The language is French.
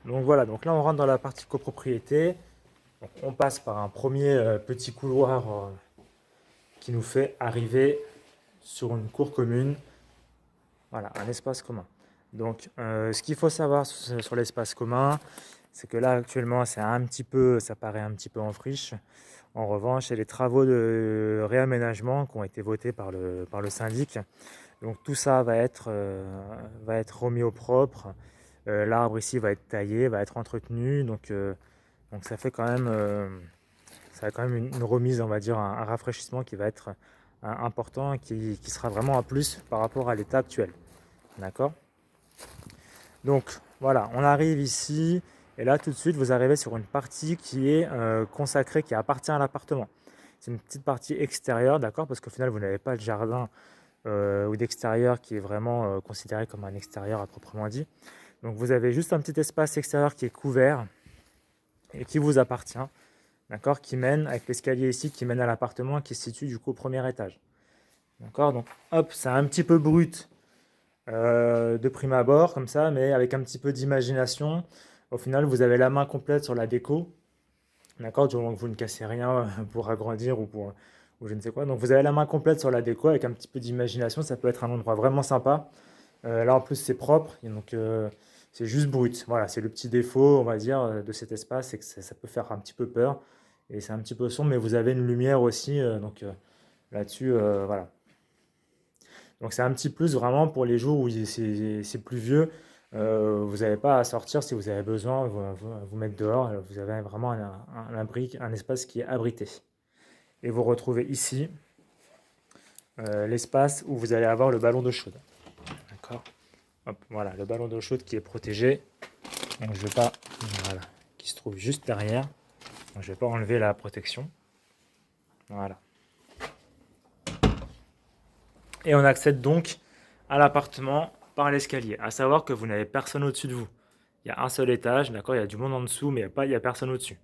Donc voilà, donc là on rentre dans la partie copropriété. Donc, on passe par un premier petit couloir qui nous fait arriver sur une cour commune. Voilà, un espace commun. Donc, ce qu'il faut savoir sur l'espace commun, c'est que là actuellement, ça paraît un petit peu en friche. En revanche, il y a les travaux de réaménagement qui ont été votés par le syndic. Donc tout ça va être remis au propre. L'arbre ici va être taillé, va être entretenu. Donc ça a quand même une remise, on va dire, un rafraîchissement qui va être important et qui sera vraiment un plus par rapport à l'état actuel. D'accord? Donc voilà, on arrive ici et là tout de suite vous arrivez sur une partie qui est consacrée, qui appartient à l'appartement. C'est une petite partie extérieure, d'accord? Parce qu'au final vous n'avez pas de jardin ou d'extérieur qui est vraiment considéré comme un extérieur à proprement dit. Donc vous avez juste un petit espace extérieur qui est couvert et qui vous appartient, d'accord? Qui mène, avec l'escalier ici, qui mène à l'appartement qui se situe du coup au premier étage. D'accord? Donc hop, c'est un petit peu brut de prime abord, comme ça, mais avec un petit peu d'imagination. Au final, vous avez la main complète sur la déco, d'accord? Du moment que vous ne cassez rien pour agrandir ou je ne sais quoi. Donc vous avez la main complète sur la déco avec un petit peu d'imagination, ça peut être un endroit vraiment sympa. Là en plus c'est propre, et donc c'est juste brut. Voilà, c'est le petit défaut, on va dire, de cet espace, c'est que ça peut faire un petit peu peur. Et c'est un petit peu sombre, mais vous avez une lumière aussi, là-dessus, voilà. Donc c'est un petit plus vraiment pour les jours où c'est pluvieux. Vous n'avez pas à sortir si vous avez besoin, vous mettre dehors. Vous avez vraiment un abri, un espace qui est abrité. Et vous retrouvez ici l'espace où vous allez avoir le ballon d'eau chaude. D'accord? Hop, voilà, le ballon d'eau chaude qui est protégé. Donc je vais pas, voilà, qui se trouve juste derrière. Donc, je vais pas enlever la protection. Voilà. Et on accède donc à l'appartement par l'escalier. À savoir que vous n'avez personne au-dessus de vous. Il y a un seul étage, d'accord, il y a du monde en dessous, mais il y a personne au-dessus.